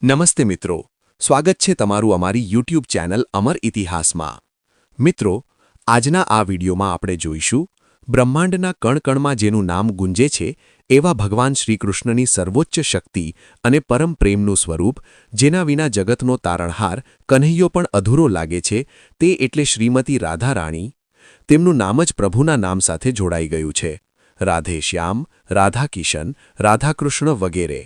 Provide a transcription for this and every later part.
નમસ્તે મિત્રો, સ્વાગત છે તમારું અમારી યુટ્યુબ ચેનલ અમર ઇતિહાસમાં। મિત્રો, આજના આ વિડીયોમાં આપણે જોઈશું બ્રહ્માંડના કણકણમાં જેનું નામ ગુંજે છે એવા ભગવાન શ્રીકૃષ્ણની સર્વોચ્ચ શક્તિ અને પરમ પ્રેમનું સ્વરૂપ, જેના વિના જગતનો તારણહાર કન્હૈયો પણ અધૂરો લાગે છે, તે એટલે શ્રીમતી રાધા રાણી। તેમનું નામ જ પ્રભુના નામ સાથે જોડાઈ ગયું છે। રાધે શ્યામ, રાધા કિશન, રાધાકૃષ્ણ વગેરે।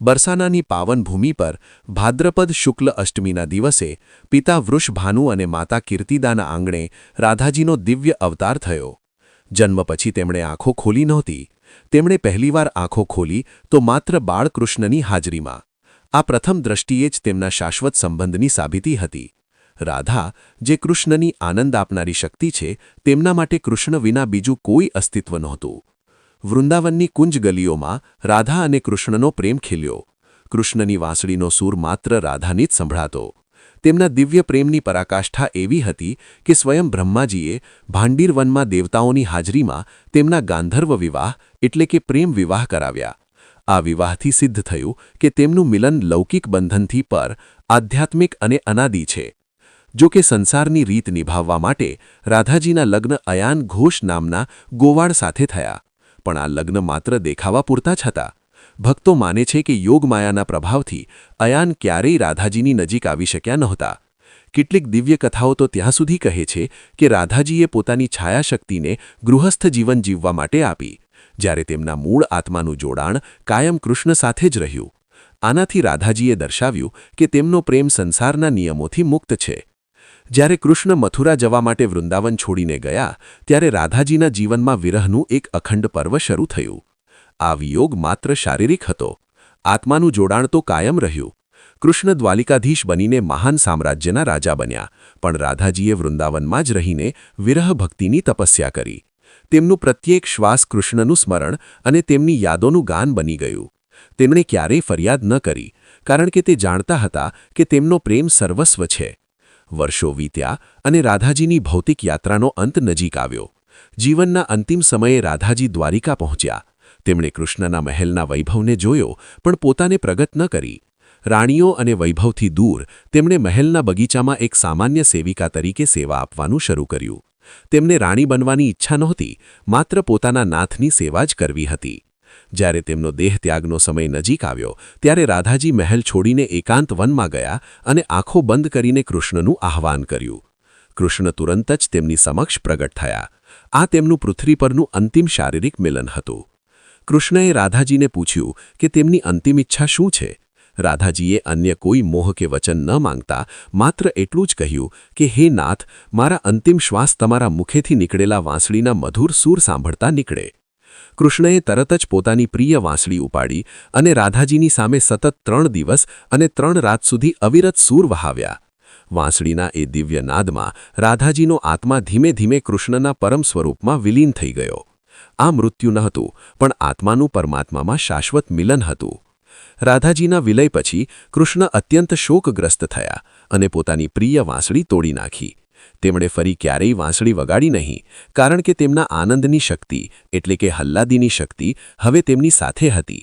બરસાનાની પાવન ભૂમિ પર ભાદ્રપદ શુક્લ અષ્ટમીના દિવસે પિતા વૃષભાનુ અને માતા કીર્તિદાના આંગણે રાધાજીનો દિવ્ય અવતાર થયો। જન્મ પછી તેમણે આંખો ખોલી નહોતી। તેમણે પહેલીવાર આંખો ખોલી તો માત્ર બાળકૃષ્ણની હાજરીમાં। આ પ્રથમ દ્રષ્ટિએ જ તેમના શાશ્વત સંબંધની સાબિતી હતી। રાધા, જે કૃષ્ણની આનંદ આપનારી શક્તિ છે, તેમના માટે કૃષ્ણ વિના બીજું કોઈ અસ્તિત્વ નહોતું। વૃંદાવનની કુંજ ગલીઓમાં રાધા અને કૃષ્ણનો પ્રેમ ખીલ્યો। કૃષ્ણની વાંસળીનો સૂર માત્ર રાધાની જ સંભળાતો। તેમના દિવ્ય પ્રેમની પરાકાષ્ઠા એવી હતી કે સ્વયં બ્રહ્માજીએ ભાંડીર વનમાં દેવતાઓની હાજરીમાં તેમના ગાંધર્વ વિવાહ એટલે કે પ્રેમ વિવાહ કરાવ્યા। આ વિવાહથી સિદ્ધ થયું કે તેમનું મિલન લૌકિક બંધનથી પર, આધ્યાત્મિક અને અનાદિ છે। જો કે સંસારની રીત નિભાવવા માટે રાધાજીના લગ્ન અયાન ઘોષ નામના ગોવાળ સાથે થયા, પણ આ લગ્ન માત્ર દેખાવા પૂરતા જ હતા। ભક્તો માને છે કે યોગમાયાના પ્રભાવથી અયાન ક્યારેય રાધાજીની નજીક આવી શક્યા નહોતા। કેટલીક દિવ્ય કથાઓ તો ત્યાં સુધી કહે છે કે રાધાજીએ પોતાની છાયાશક્તિને ગૃહસ્થ જીવન જીવવા માટે આપી, જ્યારે તેમના મૂળ આત્માનું જોડાણ કાયમ કૃષ્ણ સાથે જ રહ્યું। આનાથી રાધાજીએ દર્શાવ્યું કે તેમનો પ્રેમ સંસારના નિયમોથી મુક્ત છે। જ્યારે કૃષ્ણ મથુરા જવા માટે વૃંદાવન છોડીને ગયા, ત્યારે રાધાજીના જીવનમાં વિરહનું એક અખંડ પર્વ શરૂ થયું। આ વિયોગ માત્ર શારીરિક હતો, આત્માનું જોડાણ તો કાયમ રહ્યું। કૃષ્ણ દ્વાલિકાધીશ બનીને મહાન સામ્રાજ્યના રાજા બન્યા, પણ રાધાજીએ વૃંદાવનમાં જ રહીને વિરહ ભક્તિની તપસ્યા કરી। તેમનું પ્રત્યેક શ્વાસ કૃષ્ણનું સ્મરણ અને તેમની યાદોનું ગાન બની ગયું। તેમણે ક્યારેય ફરિયાદ ન કરી, કારણ કે તે જાણતા હતા કે તેમનો પ્રેમ સર્વસ્વ છે। વર્ષો વીત્યા અને રાધાજીની ભૌતિક યાત્રાનો અંત નજીક આવ્યો। જીવનના અંતિમ સમયે રાધાજી દ્વારિકા પહોંચ્યા। તેમણે કૃષ્ણના મહેલના વૈભવને જોયો, પણ પોતાને પ્રગટ ન કરી। રાણીઓ અને વૈભવથી દૂર તેમણે મહેલના બગીચામાં એક સામાન્ય સેવિકા તરીકે સેવા આપવાનું શરૂ કર્યું। તેમને રાણી બનવાની ઈચ્છા નહોતી, માત્ર પોતાના નાથની સેવા જ કરવી હતી। જ્યારે તેમનો દેહ ત્યાગનો સમય નજીક આવ્યો, ત્યારે રાધાજી મહેલ છોડીને એકાંત વનમાં ગયા અને આંખો બંધ કરીને કૃષ્ણનું આહ્વાન કર્યું। કૃષ્ણ તુરંત જ તેમની સમક્ષ પ્રગટ થયા। આ તેમનું પૃથ્વી પરનું અંતિમ શારીરિક મિલન હતું। કૃષ્ણએ રાધાજીને પૂછ્યું કે તેમની અંતિમ ઈચ્છા શું છે। રાધાજીએ અન્ય કોઈ મોહ કે વચન ન માંગતા માત્ર એટલું જ કહ્યું કે હે નાથ, મારા અંતિમ શ્વાસ તમારા મુખેથી નીકળેલા વાંસળીના મધુર સૂર સાંભળતા નીકળે। કૃષ્ણએ તરત જ પોતાની પ્રિય વાંસળી ઉપાડી અને રાધાજીની સામે સતત 3 દિવસ અને 3 રાત સુધી અવિરત સૂર વહાવ્યા। વાંસળીના એ દિવ્ય નાદમાં રાધાજીનો આત્મા ધીમે ધીમે કૃષ્ણના પરમ સ્વરૂપમાં વિલીન થઈ ગયો। આ મૃત્યુ ન હતું, પણ આત્માનું પરમાત્મામાં શાશ્વત મિલન હતું। રાધાજીના વિલય પછી કૃષ્ણ અત્યંત શોકગ્રસ્ત થયા અને પોતાની પ્રિય વાંસળી તોડી નાખી। તેમણે ફરી ક્યારેય વાંસળી વગાડી નહીં, કારણ કે તેમના આનંદની શક્તિ એટલે કે હલ્લાદીની શક્તિ હવે તેમની સાથે હતી।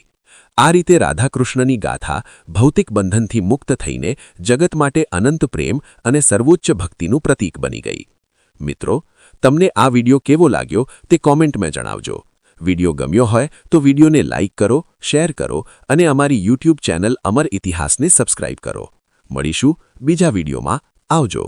આ રીતે રાધાકૃષ્ણની ગાથા ભૌતિક બંધનથી મુક્ત થઈને જગત માટે અનંત પ્રેમ અને સર્વોચ્ચ ભક્તિનું પ્રતીક બની ગઈ। મિત્રો, તમને આ વિડિયો કેવો લાગ્યો તે કોમેન્ટમાં જણાવજો। વિડિયો ગમ્યો હોય તો વિડિયોને લાઇક કરો, શેર કરો અને અમારી યુટ્યુબ ચેનલ અમર ઇતિહાસને સબસ્ક્રાઇબ કરો। મળીશું બીજા વિડિયોમાં। આવજો।